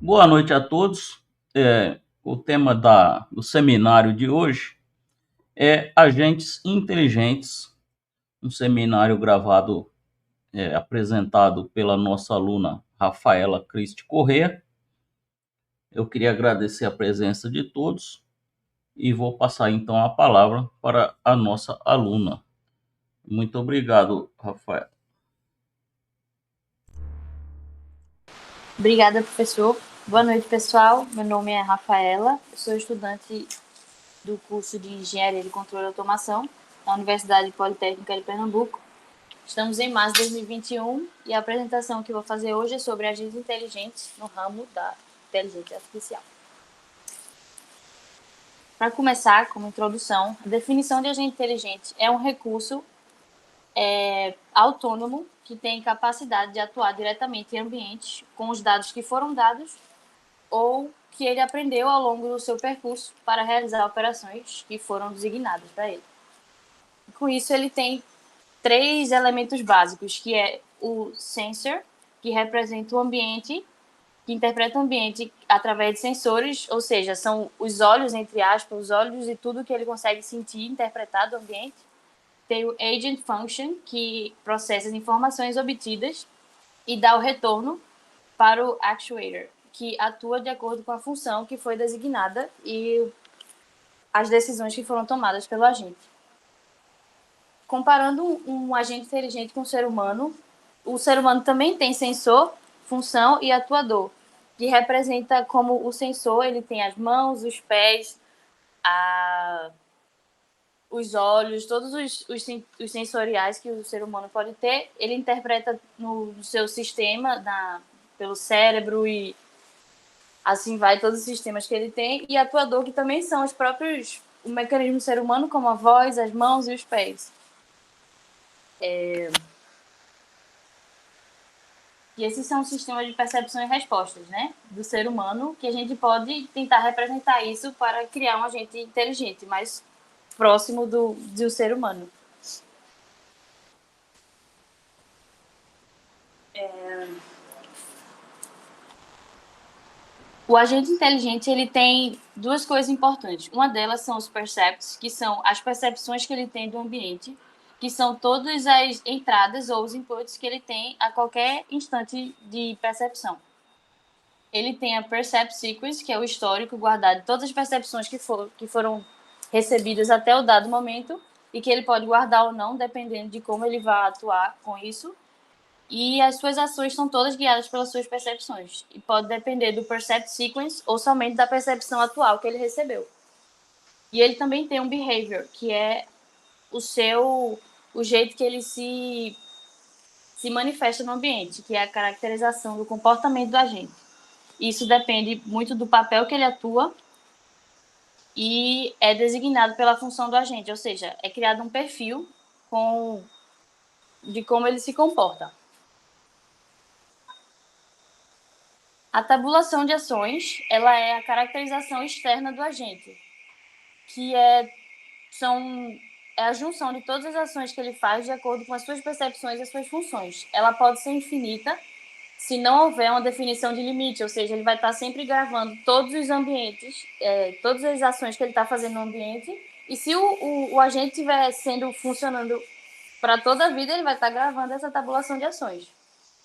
Boa noite a todos. O tema do seminário de hoje é Agentes Inteligentes, um seminário gravado, apresentado pela nossa aluna Rafaela Cristi Corrêa. Eu queria agradecer a presença de todos e vou passar então a palavra para a nossa aluna. Muito obrigado, Rafaela. Obrigada, professor. Boa noite, pessoal. Meu nome é Rafaela, eu sou estudante do curso de Engenharia de Controle e Automação da Universidade Politécnica de Pernambuco. Estamos em março de 2021 e a apresentação que vou fazer hoje é sobre agentes inteligentes no ramo da inteligência artificial. Para começar, como introdução, a definição de agente inteligente é um recurso autônomo que tem capacidade de atuar diretamente em ambientes com os dados que foram dados ou que ele aprendeu ao longo do seu percurso para realizar operações que foram designadas para ele. Com isso, ele tem 3 elementos básicos, que é o sensor, que representa o ambiente, que interpreta o ambiente através de sensores, ou seja, são os olhos, entre aspas, os olhos e tudo que ele consegue sentir e interpretar do ambiente. Tem o agent function, que processa as informações obtidas e dá o retorno para o actuator, que atua de acordo com a função que foi designada e as decisões que foram tomadas pelo agente. Comparando um agente inteligente com o ser humano, o ser humano também tem sensor, função e atuador, que representa como o sensor, ele tem as mãos, os pés, os olhos, todos os sensoriais que o ser humano pode ter, ele interpreta no seu sistema, pelo cérebro e assim vai todos os sistemas que ele tem, e atuador, que também são o mecanismo do ser humano, como a voz, as mãos e os pés. E esses são os sistemas de percepção e respostas, né, do ser humano, que a gente pode tentar representar isso para criar um agente inteligente, mais próximo do ser humano. O agente inteligente, ele tem 2 coisas importantes. Uma delas são os percepts, que são as percepções que ele tem do ambiente, que são todas as entradas ou os inputs que ele tem a qualquer instante de percepção. Ele tem a percept sequence, que é o histórico guardado de todas as percepções que foram recebidas até o dado momento e que ele pode guardar ou não, dependendo de como ele vai atuar com isso. E as suas ações são todas guiadas pelas suas percepções. E pode depender do percept sequence ou somente da percepção atual que ele recebeu. E ele também tem um behavior, que é o jeito que ele se manifesta no ambiente, que é a caracterização do comportamento do agente. Isso depende muito do papel que ele atua e é designado pela função do agente, ou seja, é criado um perfil de como ele se comporta. A tabulação de ações, ela é a caracterização externa do agente, que é a junção de todas as ações que ele faz de acordo com as suas percepções e as suas funções. Ela pode ser infinita se não houver uma definição de limite, ou seja, ele vai estar sempre gravando todos os ambientes, todas as ações que ele está fazendo no ambiente, e se o agente estiver funcionando para toda a vida, ele vai estar gravando essa tabulação de ações,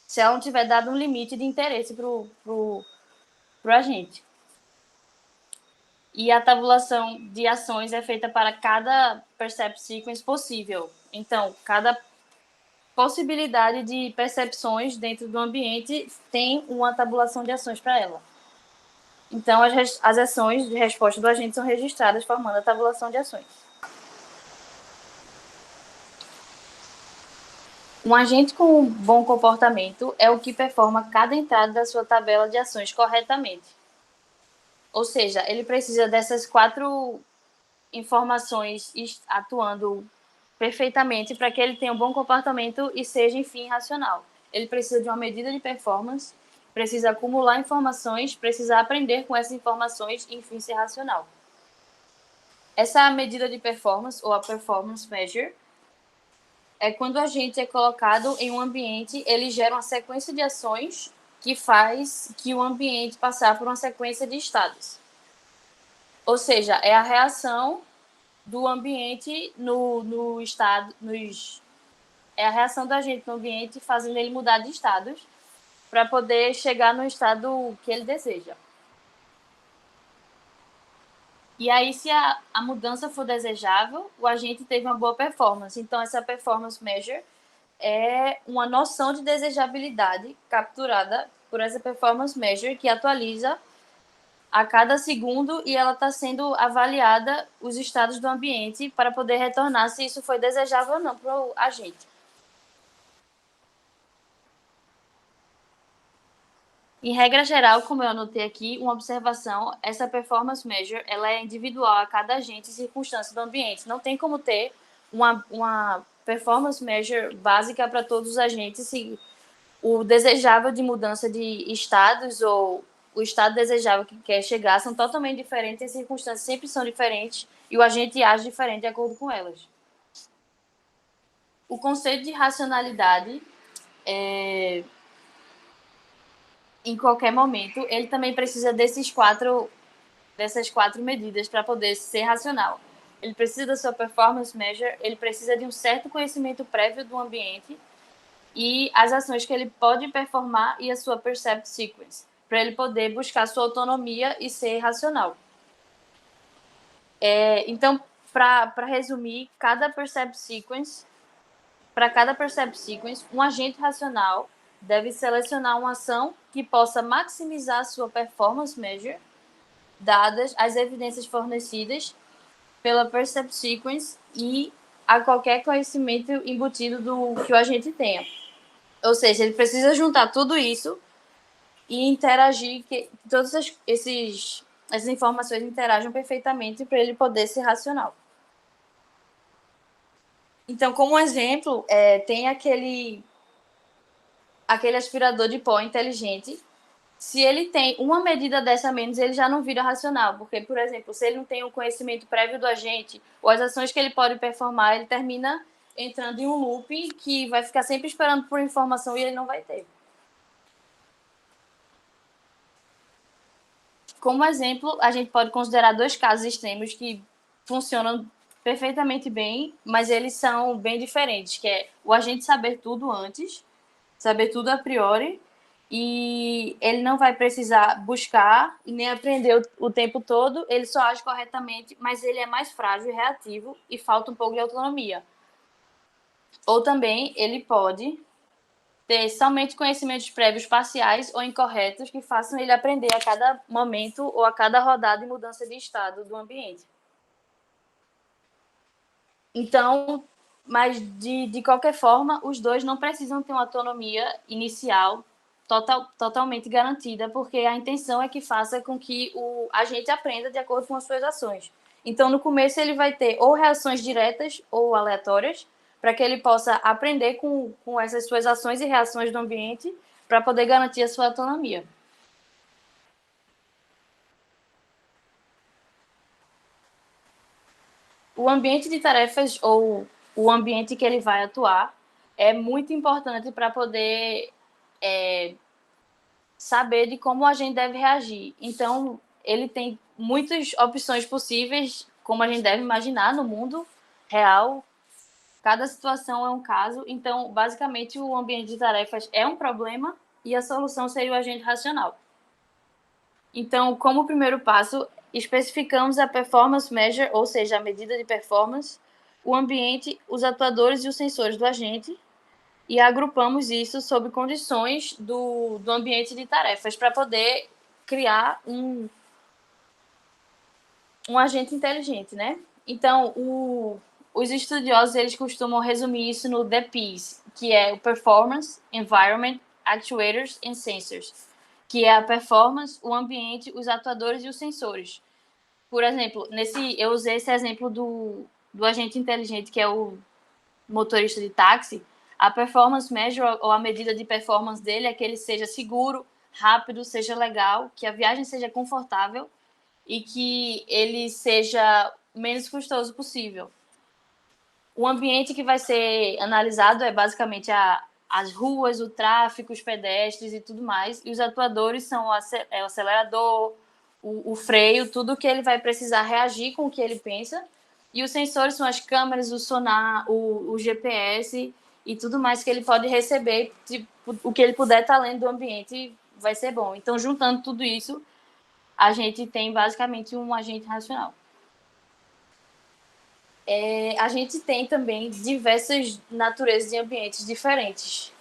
se ela não tiver dado um limite de interesse para o agente. E a tabulação de ações é feita para cada percept sequence possível. Então, cada possibilidade de percepções dentro do ambiente tem uma tabulação de ações para ela. Então, as ações de resposta do agente são registradas formando a tabulação de ações. Um agente com bom comportamento é o que performa cada entrada da sua tabela de ações corretamente. Ou seja, ele precisa dessas 4 informações atuando perfeitamente para que ele tenha um bom comportamento e seja, enfim, racional. Ele precisa de uma medida de performance, precisa acumular informações, precisa aprender com essas informações e, enfim, ser racional. Essa medida de performance, ou a performance measure, é quando o agente é colocado em um ambiente, ele gera uma sequência de ações que faz que o ambiente passar por uma sequência de estados. Ou seja, é a reação do ambiente no estado, é a reação da gente no ambiente fazendo ele mudar de estados para poder chegar no estado que ele deseja. E aí, se a mudança for desejável, o agente teve uma boa performance. Então, essa performance measure é uma noção de desejabilidade capturada por essa performance measure que atualiza a cada segundo e ela está sendo avaliada os estados do ambiente para poder retornar se isso foi desejável ou não para o agente. Em regra geral, como eu anotei aqui, uma observação, essa performance measure ela é individual a cada agente e circunstância do ambiente. Não tem como ter uma performance measure básica para todos os agentes se o desejável de mudança de estados ou o estado desejável que quer chegar são totalmente diferentes, as circunstâncias sempre são diferentes e o agente age diferente de acordo com elas. O conceito de racionalidade em qualquer momento, ele também precisa dessas quatro medidas para poder ser racional. Ele precisa da sua performance measure, ele precisa de um certo conhecimento prévio do ambiente e as ações que ele pode performar e a sua percept sequence, para ele poder buscar sua autonomia e ser racional. Então, para resumir, para cada percept sequence, um agente racional deve selecionar uma ação que possa maximizar sua performance measure, dadas as evidências fornecidas pela percept sequence e a qualquer conhecimento embutido do que o agente tenha. Ou seja, ele precisa juntar tudo isso e interagir, que todas essas informações interajam perfeitamente para ele poder ser racional. Então, como exemplo, tem aquele aspirador de pó inteligente. Se ele tem uma medida dessa a menos, ele já não vira racional, porque, por exemplo, se ele não tem um conhecimento prévio do agente ou as ações que ele pode performar, ele termina entrando em um loop que vai ficar sempre esperando por informação e ele não vai ter. Como exemplo, a gente pode considerar dois casos extremos que funcionam perfeitamente bem, mas eles são bem diferentes, que é o agente saber tudo antes, saber tudo a priori, e ele não vai precisar buscar e nem aprender o tempo todo, ele só age corretamente, mas ele é mais frágil e reativo e falta um pouco de autonomia. Ou também ele pode ter somente conhecimentos prévios parciais ou incorretos que façam ele aprender a cada momento ou a cada rodada de mudança de estado do ambiente. Então, mas de qualquer forma, os dois não precisam ter uma autonomia inicial totalmente garantida, porque a intenção é que faça com que o agente aprenda de acordo com as suas ações. Então, no começo, ele vai ter ou reações diretas ou aleatórias, para que ele possa aprender com essas suas ações e reações do ambiente, para poder garantir a sua autonomia. O ambiente de tarefas ou o ambiente que ele vai atuar é muito importante para poder saber de como a gente deve reagir. Então, ele tem muitas opções possíveis, como a gente deve imaginar no mundo real. Cada situação é um caso. Então, basicamente, o ambiente de tarefas é um problema e a solução seria o agente racional. Então, como primeiro passo, especificamos a performance measure, ou seja, a medida de performance, o ambiente, os atuadores e os sensores do agente, e agrupamos isso sob condições do ambiente de tarefas para poder criar um agente inteligente, né? Então, os estudiosos eles costumam resumir isso no DPIS, que é o Performance, Environment, Actuators and Sensors, que é a performance, o ambiente, os atuadores e os sensores. Por exemplo, eu usei esse exemplo do agente inteligente, que é o motorista de táxi. A performance measure, ou a medida de performance dele, é que ele seja seguro, rápido, seja legal, que a viagem seja confortável e que ele seja o menos custoso possível. O ambiente que vai ser analisado é basicamente as ruas, o tráfego, os pedestres e tudo mais. E os atuadores são o acelerador, o freio, tudo que ele vai precisar reagir com o que ele pensa. E os sensores são as câmeras, o sonar, o GPS e tudo mais que ele pode receber. Tipo, o que ele puder estar lendo do ambiente vai ser bom. Então, juntando tudo isso, a gente tem basicamente um agente racional. A gente tem também diversas naturezas de ambientes diferentes.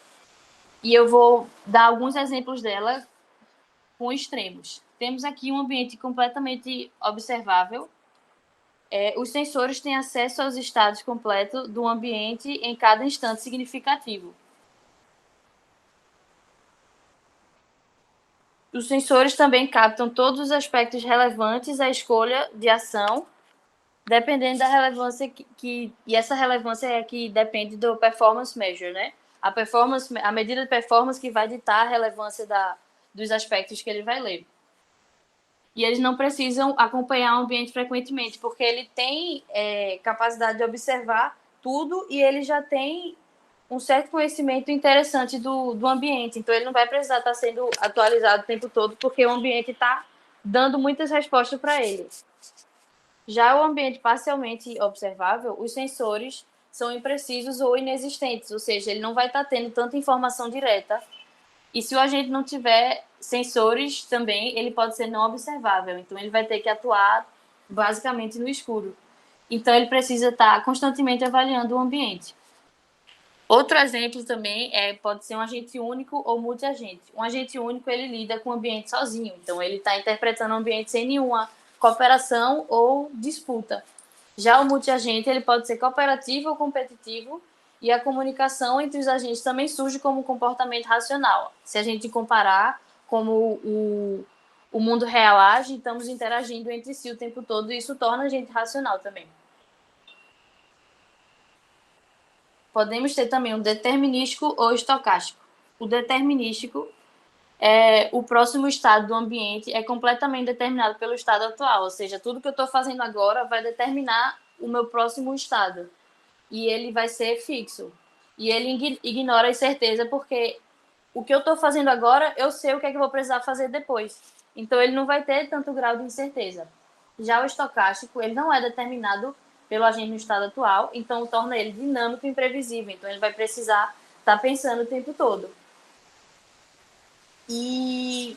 E eu vou dar alguns exemplos dela com extremos. Temos aqui um ambiente completamente observável. Os sensores têm acesso aos estados completos do ambiente em cada instante significativo. Os sensores também captam todos os aspectos relevantes à escolha de ação, dependendo da relevância e essa relevância é que depende do performance measure, né? A medida de performance que vai ditar a relevância dos aspectos que ele vai ler. E eles não precisam acompanhar o ambiente frequentemente, porque ele tem capacidade de observar tudo e ele já tem um certo conhecimento interessante do ambiente. Então, ele não vai precisar estar sendo atualizado o tempo todo, porque o ambiente está dando muitas respostas para ele. Já o ambiente parcialmente observável, os sensores são imprecisos ou inexistentes, ou seja, ele não vai estar tendo tanta informação direta. E se o agente não tiver sensores também, ele pode ser não observável. Então, ele vai ter que atuar basicamente no escuro. Então, ele precisa estar constantemente avaliando o ambiente. Outro exemplo também pode ser um agente único ou multiagente. Um agente único, ele lida com o ambiente sozinho. Então, ele está interpretando o ambiente sem nenhuma cooperação ou disputa. Já o multiagente, ele pode ser cooperativo ou competitivo, e a comunicação entre os agentes também surge como um comportamento racional. Se a gente comparar como o mundo real age, estamos interagindo entre si o tempo todo, e isso torna a gente racional também. Podemos ter também um determinístico ou estocástico. O determinístico o próximo estado do ambiente é completamente determinado pelo estado atual, ou seja, tudo que eu estou fazendo agora vai determinar o meu próximo estado, e ele vai ser fixo. E ele ignora a incerteza, porque o que eu estou fazendo agora, eu sei o que é que eu vou precisar fazer depois. Então, ele não vai ter tanto grau de incerteza. Já o estocástico, ele não é determinado pelo agente no estado atual, então torna ele dinâmico e imprevisível. Então, ele vai precisar estar pensando o tempo todo. E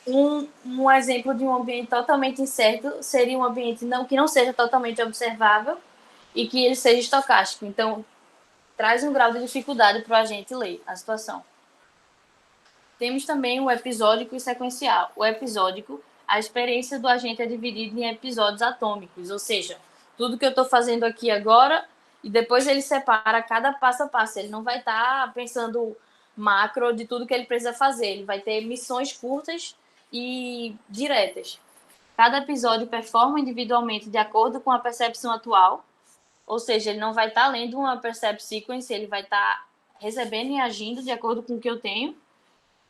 um exemplo de um ambiente totalmente incerto seria um ambiente que não seja totalmente observável e que ele seja estocástico. Então, traz um grau de dificuldade para o agente ler a situação. Temos também o episódico e sequencial. O episódico, a experiência do agente é dividida em episódios atômicos, ou seja, tudo que eu estou fazendo aqui agora, e depois ele separa cada passo a passo. Ele não vai estar pensando macro de tudo que ele precisa fazer. Ele vai ter missões curtas e diretas. Cada episódio performa individualmente de acordo com a percepção atual, ou seja, ele não vai estar lendo uma percept sequence, ele vai estar recebendo e agindo de acordo com o que eu tenho,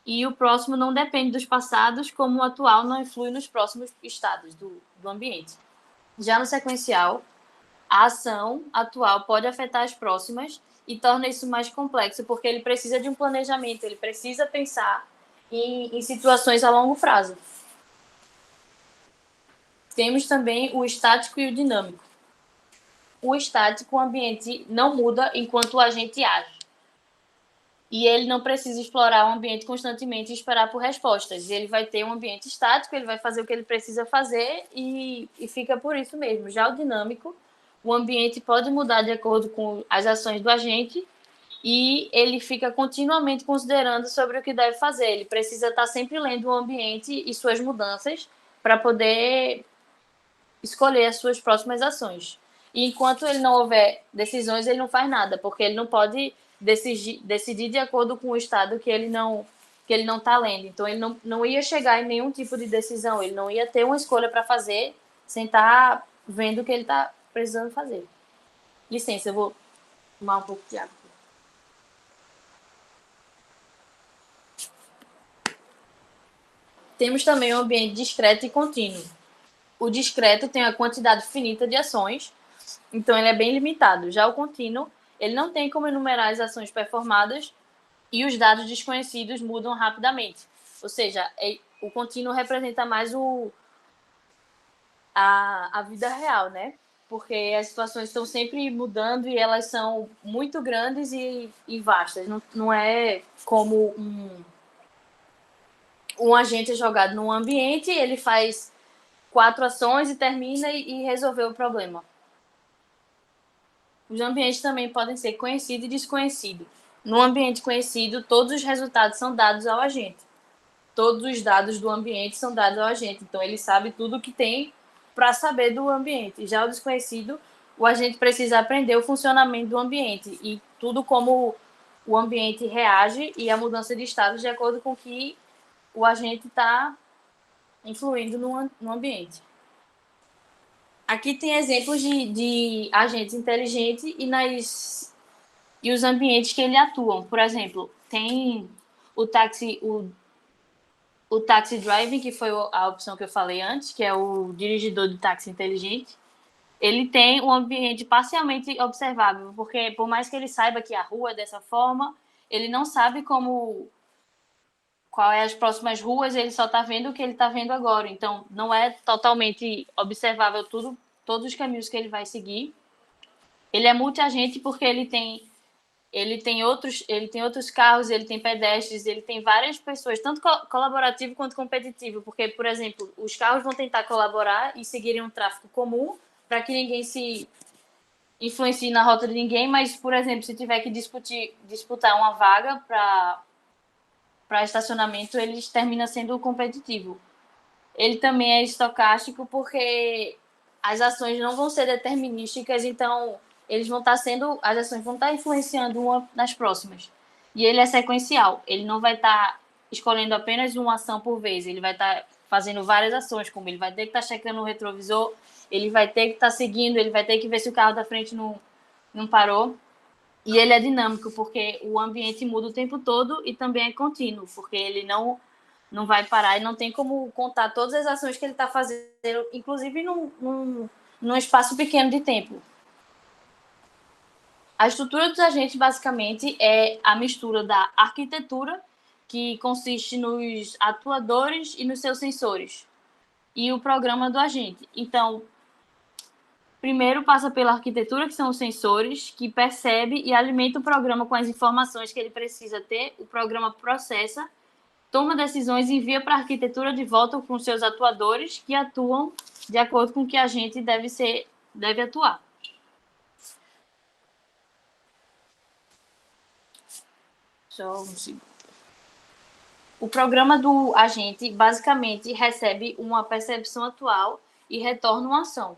e o próximo não depende dos passados, como o atual não influi nos próximos estados do ambiente. Já no sequencial, a ação atual pode afetar as próximas e torna isso mais complexo, porque ele precisa de um planejamento, ele precisa pensar em situações a longo prazo. Temos também o estático e o dinâmico. O estático, o ambiente não muda enquanto o agente age. E ele não precisa explorar o ambiente constantemente e esperar por respostas. Ele vai ter um ambiente estático, ele vai fazer o que ele precisa fazer e fica por isso mesmo. Já o dinâmico, o ambiente pode mudar de acordo com as ações do agente e ele fica continuamente considerando sobre o que deve fazer. Ele precisa estar sempre lendo o ambiente e suas mudanças para poder escolher as suas próximas ações. E enquanto ele não houver decisões, ele não faz nada, porque ele não pode decidir de acordo com o estado que ele não está lendo. Então, ele não ia chegar em nenhum tipo de decisão, ele não ia ter uma escolha para fazer sem estar vendo o que ele está precisando fazer. Licença, eu vou tomar um pouco de água. Temos também um ambiente discreto e contínuo. O discreto tem uma quantidade finita de ações, então ele é bem limitado. Já o contínuo, ele não tem como enumerar as ações performadas e os dados desconhecidos mudam rapidamente. Ou seja, o contínuo representa mais a vida real, né? Porque as situações estão sempre mudando e elas são muito grandes e vastas. Não é como um agente jogado num ambiente, ele faz 4 ações e termina e resolveu o problema. Os ambientes também podem ser conhecido e desconhecido. No ambiente conhecido, todos os resultados são dados ao agente. Todos os dados do ambiente são dados ao agente. Então, ele sabe tudo o que tem para saber do ambiente. Já o desconhecido, o agente precisa aprender o funcionamento do ambiente e tudo como o ambiente reage e a mudança de estado de acordo com que o agente está influindo no ambiente. Aqui tem exemplos de agentes inteligentes e os ambientes que eles atuam. Por exemplo, tem o taxi driving, que foi a opção que eu falei antes, que é o dirigidor do táxi inteligente. Ele tem um ambiente parcialmente observável, porque por mais que ele saiba que a rua é dessa forma, ele não sabe qual é as próximas ruas, ele só está vendo o que ele está vendo agora. Então, não é totalmente observável todos os caminhos que ele vai seguir. Ele é multiagente porque ele tem outros carros, ele tem pedestres, ele tem várias pessoas, tanto colaborativo quanto competitivo, porque, por exemplo, os carros vão tentar colaborar e seguirem um tráfego comum para que ninguém se influencie na rota de ninguém, mas, por exemplo, se tiver que disputar uma vaga para estacionamento, ele termina sendo competitivo. Ele também é estocástico porque as ações não vão ser determinísticas, então as ações vão estar influenciando uma nas próximas. E ele é sequencial, ele não vai estar escolhendo apenas uma ação por vez, ele vai estar fazendo várias ações, como ele vai ter que estar checando o retrovisor, ele vai ter que estar seguindo, ele vai ter que ver se o carro da frente não parou. E ele é dinâmico, porque o ambiente muda o tempo todo e também é contínuo, porque ele não vai parar e não tem como contar todas as ações que ele está fazendo, inclusive num espaço pequeno de tempo. A estrutura dos agentes, basicamente, é a mistura da arquitetura, que consiste nos atuadores e nos seus sensores, e o programa do agente. Então, primeiro passa pela arquitetura, que são os sensores, que percebe e alimenta o programa com as informações que ele precisa ter. O programa processa, toma decisões e envia para a arquitetura de volta com seus atuadores, que atuam de acordo com o que a gente deve atuar. Só um segundo. O programa do agente basicamente recebe uma percepção atual e retorna uma ação.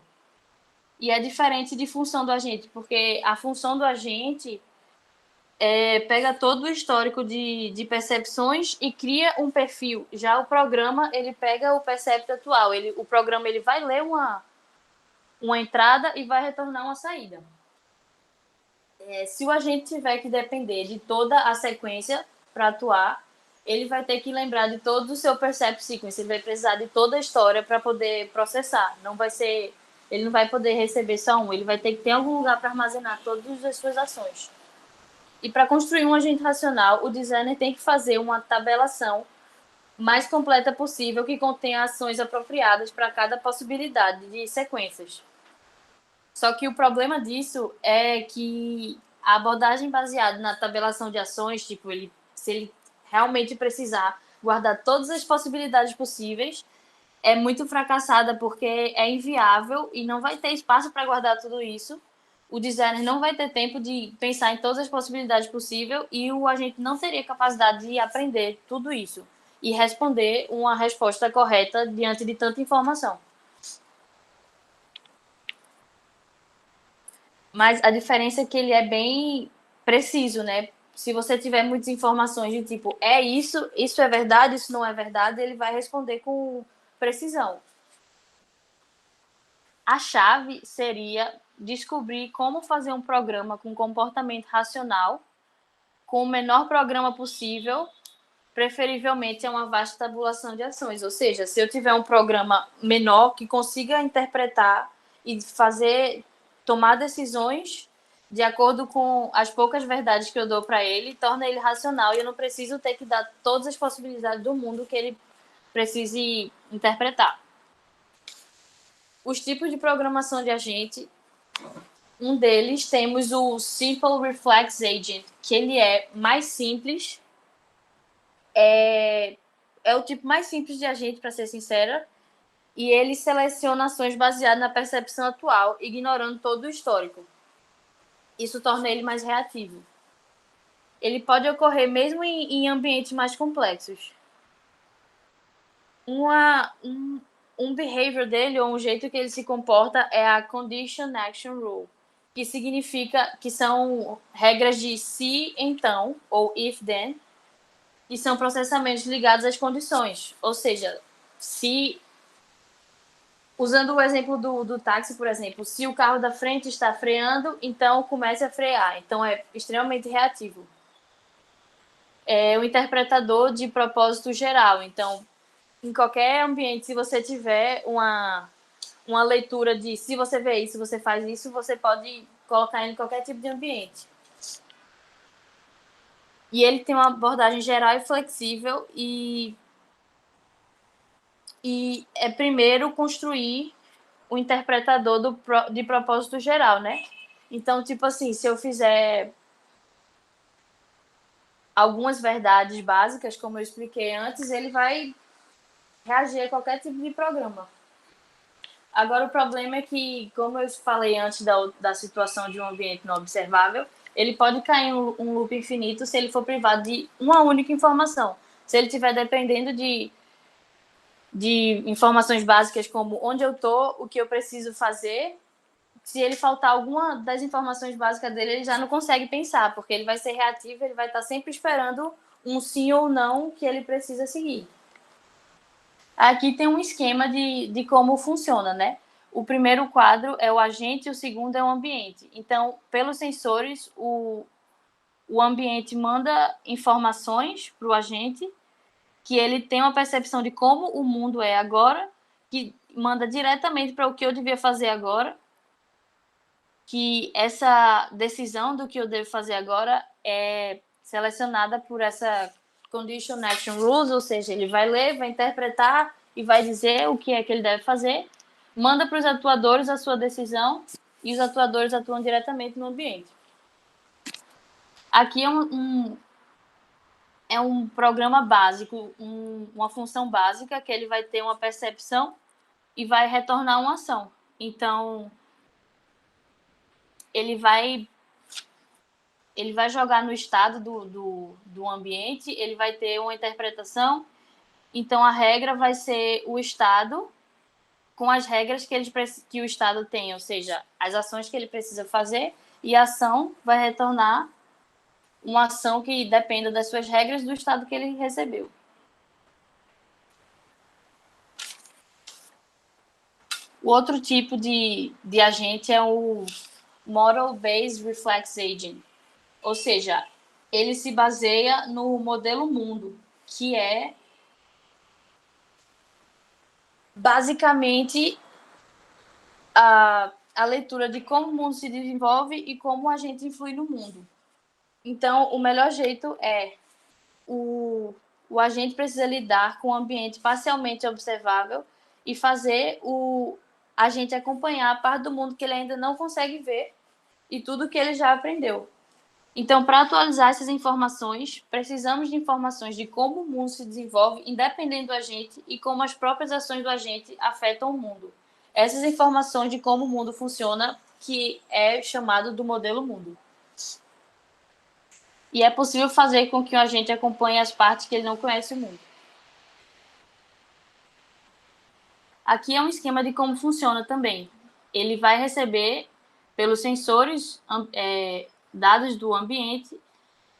E é diferente de função do agente, porque a função do agente pega todo o histórico de percepções e cria um perfil. Já o programa, ele pega o percepto atual. O programa ele vai ler uma entrada e vai retornar uma saída. Se o agente tiver que depender de toda a sequência para atuar, ele vai ter que lembrar de todo o seu percept sequence, ele vai precisar de toda a história para poder processar. Ele não vai poder receber só um, ele vai ter que ter algum lugar para armazenar todas as suas ações. E para construir um agente racional, o designer tem que fazer uma tabelação mais completa possível que contenha ações apropriadas para cada possibilidade de sequências. Só que o problema disso é que a abordagem baseada na tabelação de ações, tipo, se ele realmente precisar guardar todas as possibilidades possíveis, é muito fracassada porque é inviável e não vai ter espaço para guardar tudo isso. O designer não vai ter tempo de pensar em todas as possibilidades possíveis e o agente não teria capacidade de aprender tudo isso e responder uma resposta correta diante de tanta informação. Mas a diferença é que ele é bem preciso, né? Se você tiver muitas informações de tipo, isso é verdade, isso não é verdade, ele vai responder com precisão. A chave seria descobrir como fazer um programa com comportamento racional, com o menor programa possível, preferivelmente é uma vasta tabulação de ações. Ou seja, se eu tiver um programa menor que consiga interpretar e tomar decisões de acordo com as poucas verdades que eu dou para ele, torna ele racional e eu não preciso ter que dar todas as possibilidades do mundo que ele precise interpretar. Os tipos de programação de agente, um deles temos o Simple Reflex Agent, que ele é mais simples, é o tipo mais simples de agente, para ser sincera, e ele seleciona ações baseadas na percepção atual, ignorando todo o histórico. Isso torna ele mais reativo. Ele pode ocorrer mesmo em ambientes mais complexos. Um behavior dele, ou um jeito que ele se comporta, é a Condition Action Rule, que significa que são regras de se, então, ou if, then, que são processamentos ligados às condições. Ou seja, se... Usando o exemplo do táxi, por exemplo, se o carro da frente está freando, então comece a frear. Então, é extremamente reativo. É o interpretador de propósito geral. Então, em qualquer ambiente, se você tiver uma leitura de se você vê isso, você faz isso, você pode colocar em qualquer tipo de ambiente. E ele tem uma abordagem geral e flexível e é primeiro construir o interpretador de propósito geral, né? Então, tipo assim, se eu fizer algumas verdades básicas, como eu expliquei antes, ele vai reagir a qualquer tipo de programa. Agora, o problema é que, como eu falei antes da situação de um ambiente não observável, ele pode cair em um loop infinito se ele for privado de uma única informação. Se ele estiver dependendo de informações básicas como onde eu estou, o que eu preciso fazer, se ele faltar alguma das informações básicas dele, ele já não consegue pensar, porque ele vai ser reativo, ele vai estar sempre esperando um sim ou não que ele precisa seguir. Aqui tem um esquema de como funciona, né? O primeiro quadro é o agente e o segundo é o ambiente. Então, pelos sensores, o ambiente manda informações para o agente, que ele tem uma percepção de como o mundo é agora, que manda diretamente para o que eu devia fazer agora, que essa decisão do que eu devo fazer agora é selecionada por essa Condition Action Rules, ou seja, ele vai ler, vai interpretar e vai dizer o que é que ele deve fazer, manda para os atuadores a sua decisão e os atuadores atuam diretamente no ambiente. Aqui é um programa básico, uma função básica que ele vai ter uma percepção e vai retornar uma ação. Então, ele vai jogar no estado do ambiente, ele vai ter uma interpretação, então a regra vai ser o estado com as regras que o estado tem, ou seja, as ações que ele precisa fazer, e a ação vai retornar uma ação que dependa das suas regras do estado que ele recebeu. O outro tipo de agente é o Model Based Reflex Agent, ou seja, ele se baseia no modelo mundo, que é basicamente a leitura de como o mundo se desenvolve e como a gente influi no mundo. Então, o melhor jeito é o agente precisa lidar com um ambiente parcialmente observável e fazer o agente acompanhar a parte do mundo que ele ainda não consegue ver e tudo que ele já aprendeu. Então, para atualizar essas informações, precisamos de informações de como o mundo se desenvolve independente do agente e como as próprias ações do agente afetam o mundo. Essas informações de como o mundo funciona, que é chamado do modelo mundo. E é possível fazer com que o agente acompanhe as partes que ele não conhece o mundo. Aqui é um esquema de como funciona também. Ele vai receber, pelos sensores, dados do ambiente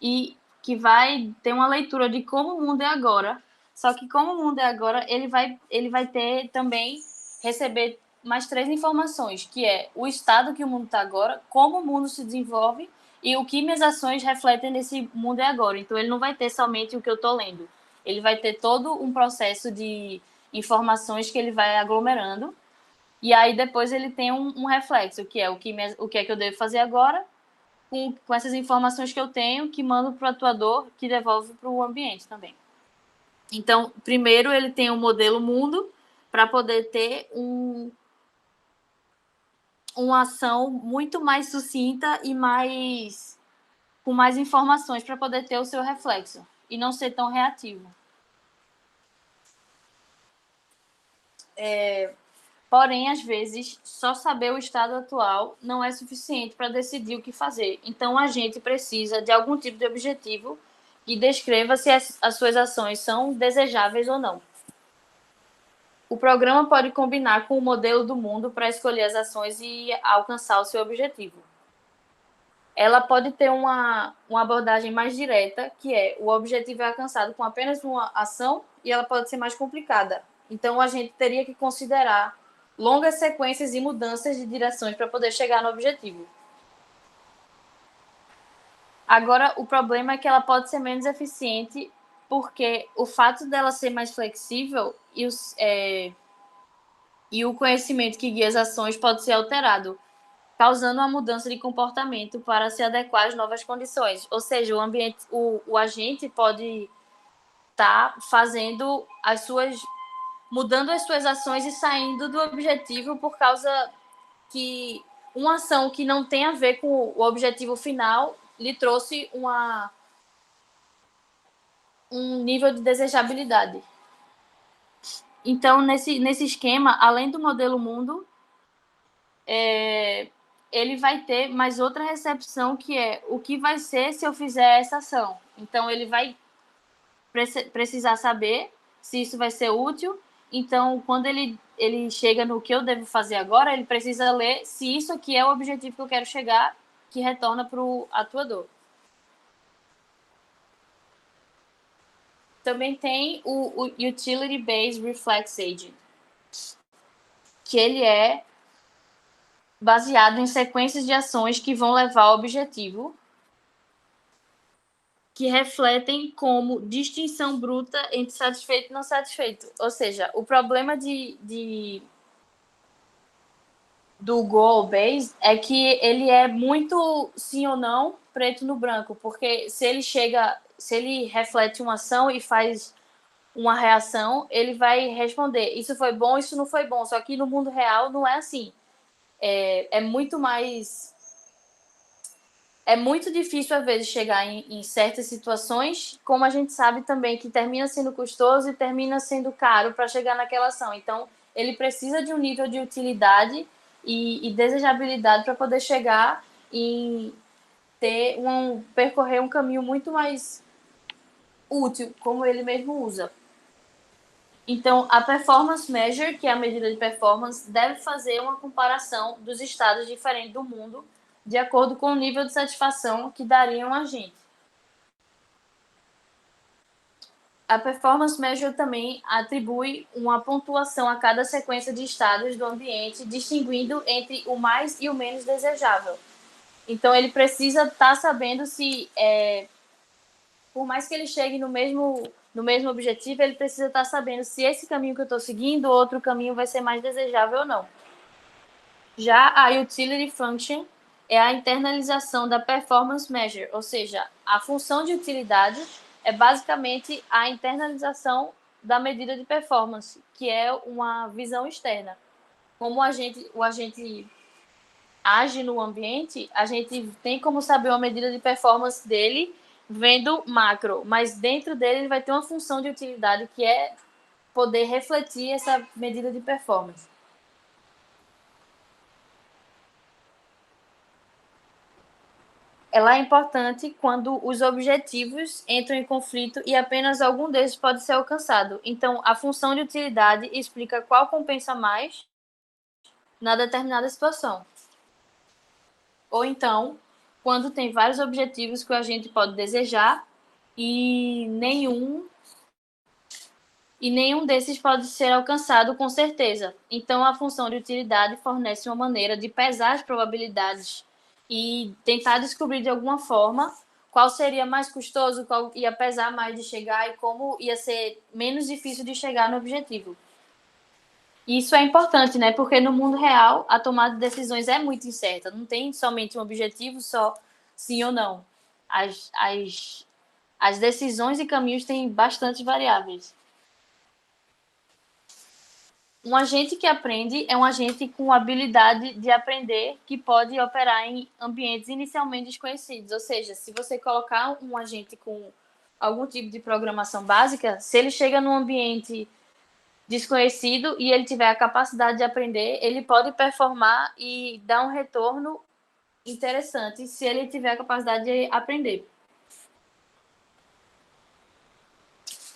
e que vai ter uma leitura de como o mundo é agora. Só que como o mundo é agora, ele vai ter também receber mais 3 informações, que é o estado que o mundo está agora, como o mundo se desenvolve e o que minhas ações refletem nesse mundo é agora. Então, ele não vai ter somente o que eu estou lendo. Ele vai ter todo um processo de informações que ele vai aglomerando. E aí, depois, ele tem um reflexo, que é o que é que eu devo fazer agora com essas informações que eu tenho, que mando para o atuador, que devolve para o ambiente também. Então, primeiro ele tem um modelo mundo para poder ter uma ação muito mais sucinta e com mais informações para poder ter o seu reflexo e não ser tão reativo. Porém, às vezes, só saber o estado atual não é suficiente para decidir o que fazer. Então, a gente precisa de algum tipo de objetivo que descreva se as suas ações são desejáveis ou não. O programa pode combinar com o modelo do mundo para escolher as ações e alcançar o seu objetivo. Ela pode ter uma abordagem mais direta, que é o objetivo é alcançado com apenas uma ação, e ela pode ser mais complicada. Então, a gente teria que considerar longas sequências e mudanças de direções para poder chegar no objetivo. Agora, o problema é que ela pode ser menos eficiente, porque o fato dela ser mais flexível e o conhecimento que guia as ações pode ser alterado, causando uma mudança de comportamento para se adequar às novas condições. Ou seja, o agente pode estar mudando as suas ações e saindo do objetivo por causa que uma ação que não tem a ver com o objetivo final lhe trouxe um nível de desejabilidade. Então, nesse esquema, além do modelo mundo, ele vai ter mais outra recepção, que é o que vai ser se eu fizer essa ação. Então, ele vai precisar saber se isso vai ser útil. Então, quando ele chega no que eu devo fazer agora, ele precisa ler se isso aqui é o objetivo que eu quero chegar, que retorna para o atuador. Também tem o Utility Based Reflex Agent, que ele é baseado em sequências de ações que vão levar ao objetivo, que refletem como distinção bruta entre satisfeito e não satisfeito. Ou seja, o problema do goal-based é que ele é muito sim ou não, preto no branco, porque se ele reflete uma ação e faz uma reação, ele vai responder, isso foi bom, isso não foi bom, só que no mundo real não é assim. É muito difícil, às vezes, chegar em certas situações, como a gente sabe também que termina sendo custoso e termina sendo caro para chegar naquela ação. Então, ele precisa de um nível de utilidade e desejabilidade para poder chegar e percorrer um caminho muito mais útil, como ele mesmo usa. Então, a Performance Measure, que é a medida de performance, deve fazer uma comparação dos estados diferentes do mundo de acordo com o nível de satisfação que dariam a gente. A Performance Measure também atribui uma pontuação a cada sequência de estados do ambiente, distinguindo entre o mais e o menos desejável. Então, ele precisa estar sabendo se, por mais que ele chegue no mesmo objetivo, ele precisa estar sabendo se esse caminho que eu estou seguindo, outro caminho vai ser mais desejável ou não. Já a Utility Function é a internalização da Performance Measure, ou seja, a função de utilidade é basicamente a internalização da medida de performance, que é uma visão externa. Como o agente age no ambiente, a gente tem como saber uma medida de performance dele vendo macro, mas dentro dele ele vai ter uma função de utilidade que é poder refletir essa medida de performance. Ela é importante quando os objetivos entram em conflito e apenas algum deles pode ser alcançado. Então, a função de utilidade explica qual compensa mais na determinada situação. Ou então, quando tem vários objetivos que a gente pode desejar e nenhum desses pode ser alcançado com certeza. Então, a função de utilidade fornece uma maneira de pesar as probabilidades e tentar descobrir de alguma forma qual seria mais custoso, qual ia pesar mais de chegar e como ia ser menos difícil de chegar no objetivo. Isso é importante, né? Porque no mundo real a tomada de decisões é muito incerta. Não tem somente um objetivo só sim ou não. As decisões e caminhos têm bastante variáveis. Um agente que aprende é um agente com habilidade de aprender que pode operar em ambientes inicialmente desconhecidos. Ou seja, se você colocar um agente com algum tipo de programação básica, se ele chega num ambiente desconhecido e ele tiver a capacidade de aprender, ele pode performar e dar um retorno interessante se ele tiver a capacidade de aprender.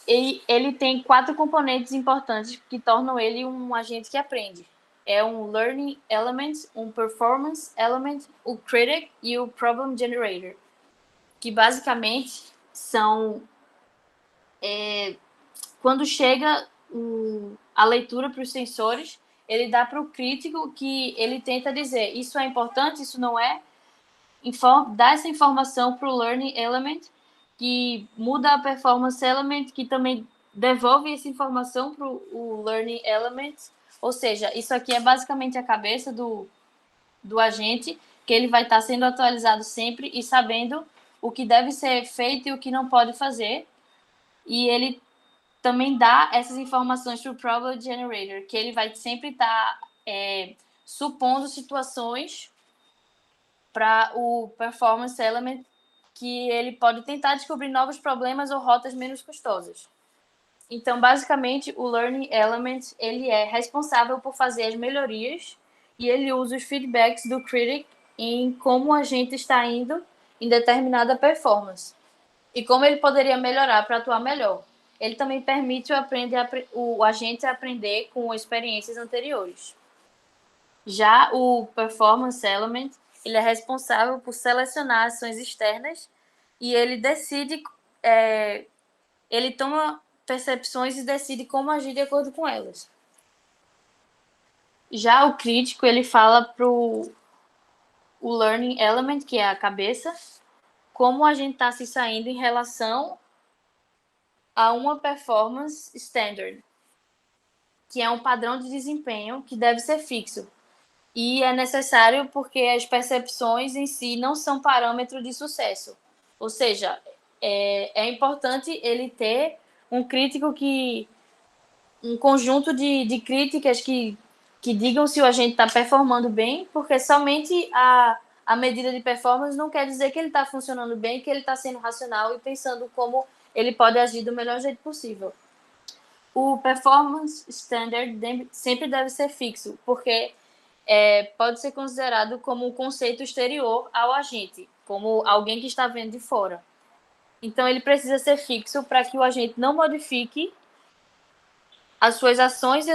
E ele tem 4 componentes importantes que tornam ele um agente que aprende. É um Learning Element, um Performance Element, o Critic e o Problem Generator, que basicamente são quando chega a leitura para os sensores, ele dá para o crítico que ele tenta dizer isso é importante, isso não é, dá essa informação para o Learning Element, que muda a Performance Element, que também devolve essa informação para o Learning Element. Ou seja, isso aqui é basicamente a cabeça do agente, que ele vai estar sendo atualizado sempre e sabendo o que deve ser feito e o que não pode fazer. E ele também dá essas informações para o Problem Generator, que ele vai sempre estar supondo situações para o Performance Element, que ele pode tentar descobrir novos problemas ou rotas menos custosas. Então, basicamente, o Learning Element ele é responsável por fazer as melhorias e ele usa os feedbacks do Critic em como a gente está indo em determinada performance e como ele poderia melhorar para atuar melhor. Ele também permite o agente aprender com experiências anteriores. Já o Performance Element, ele é responsável por selecionar ações externas e ele decide, ele toma percepções e decide como agir de acordo com elas. Já o crítico, ele fala para o Learning Element, que é a cabeça, como a gente está se saindo em relação a uma performance standard, que é um padrão de desempenho que deve ser fixo. E é necessário porque as percepções em si não são parâmetro de sucesso. Ou seja, é importante ele ter um crítico um conjunto de críticas que digam se o agente está performando bem, porque somente a medida de performance não quer dizer que ele está funcionando bem, que ele está sendo racional e pensando como ele pode agir do melhor jeito possível. O performance standard sempre deve ser fixo, porque pode ser considerado como um conceito exterior ao agente, como alguém que está vendo de fora. Então, ele precisa ser fixo para que o agente não modifique as suas ações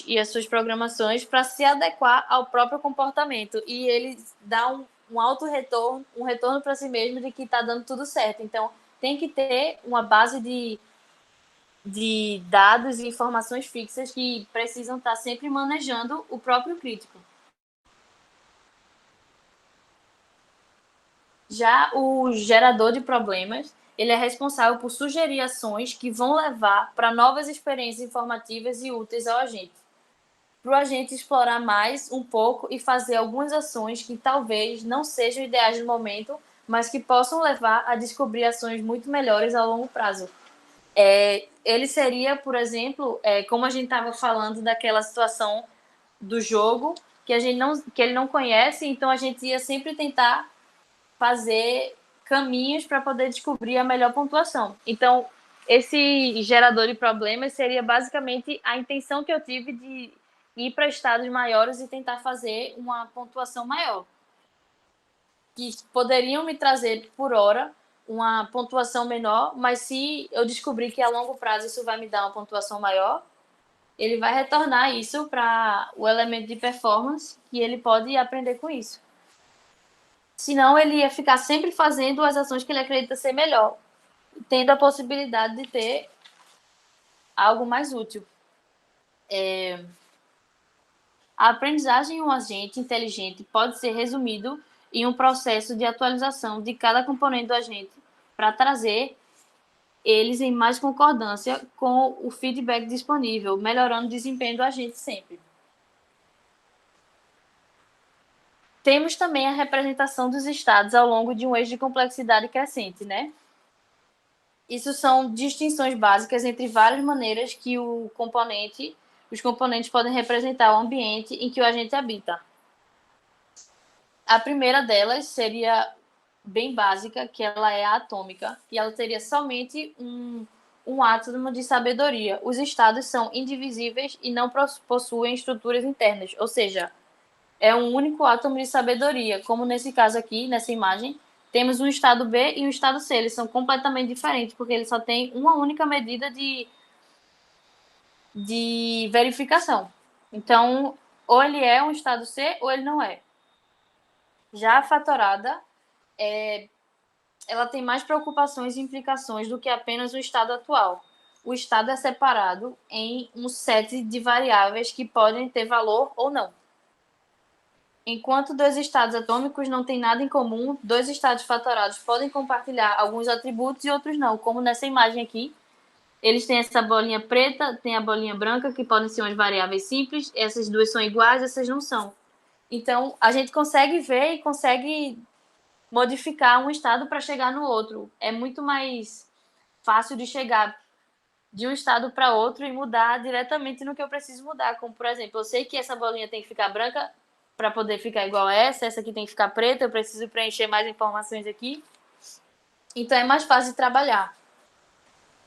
e as suas programações para se adequar ao próprio comportamento. E ele dá um alto retorno, um retorno para si mesmo de que está dando tudo certo. Então, tem que ter uma base de dados e informações fixas que precisam estar sempre manejando o próprio crítico. Já o gerador de problemas, ele é responsável por sugerir ações que vão levar para novas experiências informativas e úteis ao agente. Para o agente explorar mais um pouco e fazer algumas ações que talvez não sejam ideais no momento, mas que possam levar a descobrir ações muito melhores a longo prazo. Ele seria, por exemplo, como a gente estava falando daquela situação do jogo que ele não conhece, então a gente ia sempre tentar fazer caminhos para poder descobrir a melhor pontuação. Então, esse gerador de problemas seria basicamente a intenção que eu tive de ir para estados maiores e tentar fazer uma pontuação maior, que poderiam me trazer por hora uma pontuação menor, mas se eu descobrir que a longo prazo isso vai me dar uma pontuação maior, ele vai retornar isso para o elemento de performance e ele pode aprender com isso. Senão ele ia ficar sempre fazendo as ações que ele acredita ser melhor, tendo a possibilidade de ter algo mais útil. A aprendizagem em um agente inteligente pode ser resumido em um processo de atualização de cada componente do agente para trazer eles em mais concordância com o feedback disponível, melhorando o desempenho do agente sempre. Temos também a representação dos estados ao longo de um eixo de complexidade crescente, né? Isso são distinções básicas entre várias maneiras que os componentes podem representar o ambiente em que o agente habita. A primeira delas seria bem básica, que ela é a atômica, e ela teria somente um átomo de sabedoria. Os estados são indivisíveis e não possuem estruturas internas, ou seja, é um único átomo de sabedoria, como nesse caso aqui, nessa imagem, temos um estado B e um estado C. Eles são completamente diferentes, porque eles só têm uma única medida de verificação. Então, ou ele é um estado C ou ele não é. Já a fatorada, ela tem mais preocupações e implicações do que apenas o estado atual. O estado é separado em um set de variáveis que podem ter valor ou não. Enquanto dois estados atômicos não têm nada em comum, dois estados fatorados podem compartilhar alguns atributos e outros não, como nessa imagem aqui. Eles têm essa bolinha preta, tem a bolinha branca, que podem ser umas variáveis simples. Essas duas são iguais, essas não são. Então, a gente consegue ver e consegue modificar um estado para chegar no outro. É muito mais fácil de chegar de um estado para outro e mudar diretamente no que eu preciso mudar. Como, por exemplo, eu sei que essa bolinha tem que ficar branca para poder ficar igual a essa aqui tem que ficar preta, eu preciso preencher mais informações aqui. Então, é mais fácil de trabalhar.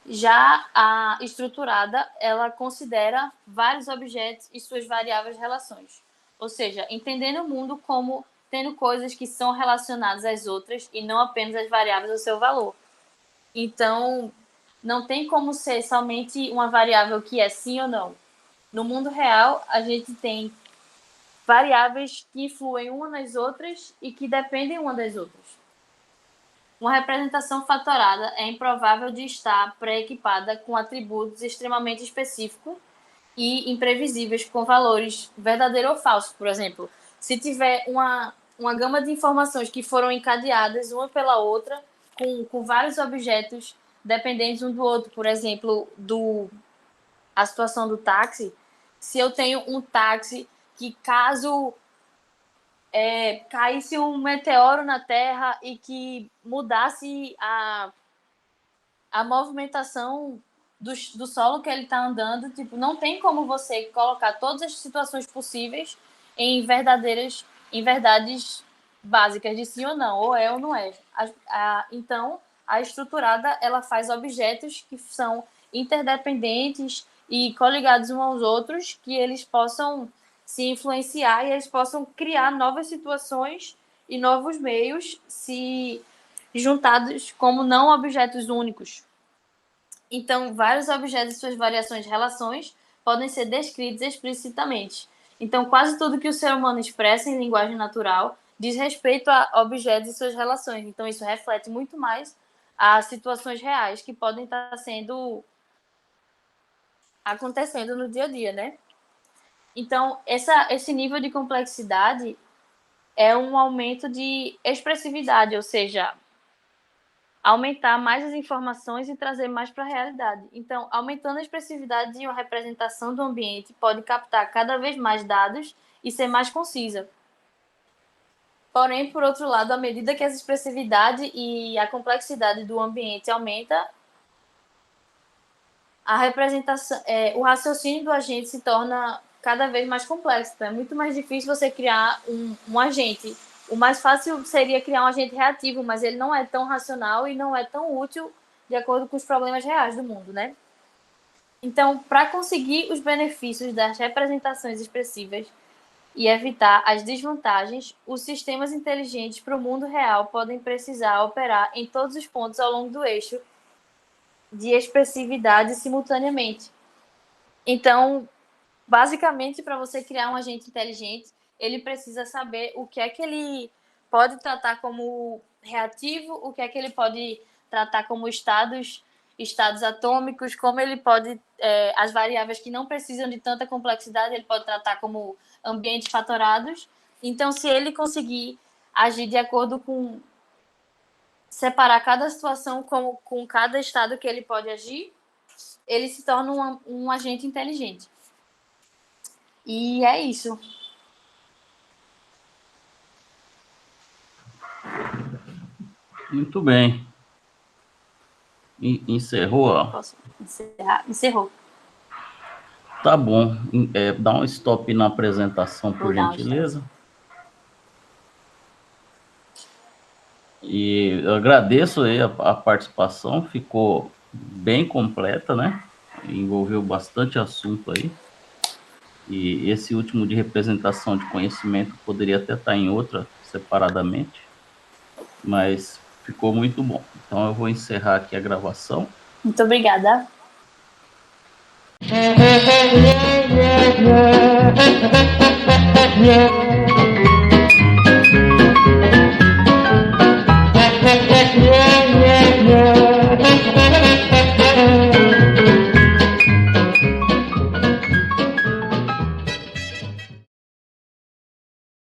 Já a estruturada, ela considera vários objetos e suas variáveis relações. Ou seja, entendendo o mundo como tendo coisas que são relacionadas às outras e não apenas as variáveis do seu valor. Então, não tem como ser somente uma variável que é sim ou não. No mundo real, a gente tem variáveis que influem uma nas outras e que dependem uma das outras. Uma representação fatorada é improvável de estar pré-equipada com atributos extremamente específicos e imprevisíveis com valores verdadeiro ou falso. Por exemplo, se tiver uma gama de informações que foram encadeadas uma pela outra, com vários objetos dependentes um do outro, por exemplo, a situação do táxi, se eu tenho um táxi que caso caísse um meteoro na Terra e que mudasse a movimentação do solo que ele está andando, tipo, não tem como você colocar todas as situações possíveis em verdades básicas de sim ou não, ou é ou não é. Então, a estruturada, ela faz objetos que são interdependentes e coligados uns aos outros, que eles possam se influenciar e eles possam criar novas situações e novos meios se juntados como não objetos únicos. Então, vários objetos e suas variações de relações podem ser descritos explicitamente. Então, quase tudo que o ser humano expressa em linguagem natural diz respeito a objetos e suas relações. Então, isso reflete muito mais as situações reais que podem estar acontecendo no dia a dia, né? Então, esse nível de complexidade é um aumento de expressividade, ou seja, aumentar mais as informações e trazer mais para a realidade. Então, aumentando a expressividade de uma representação do ambiente pode captar cada vez mais dados e ser mais concisa. Porém, por outro lado, à medida que essa expressividade e a complexidade do ambiente aumenta, a representação, o raciocínio do agente se torna cada vez mais complexo. Então, é muito mais difícil você criar um agente. O mais fácil seria criar um agente reativo, mas ele não é tão racional e não é tão útil de acordo com os problemas reais do mundo, né? Então, para conseguir os benefícios das representações expressivas e evitar as desvantagens, os sistemas inteligentes para o mundo real podem precisar operar em todos os pontos ao longo do eixo de expressividade simultaneamente. Então, basicamente, para você criar um agente inteligente, ele precisa saber o que é que ele pode tratar como reativo, o que é que ele pode tratar como estados atômicos, como ele pode, as variáveis que não precisam de tanta complexidade, ele pode tratar como ambientes fatorados. Então, se ele conseguir agir de acordo com separar cada situação com cada estado que ele pode agir, ele se torna um agente inteligente. E é isso. Muito bem. Encerrou? Posso encerrar? Encerrou. Tá bom. Dá um stop na apresentação, por Vou dar um gentileza. E eu agradeço aí a participação, ficou bem completa, né? Envolveu bastante assunto aí. E esse último de representação de conhecimento poderia até estar em outra separadamente, mas ficou muito bom. Então eu vou encerrar aqui a gravação. Muito obrigada. Yeah.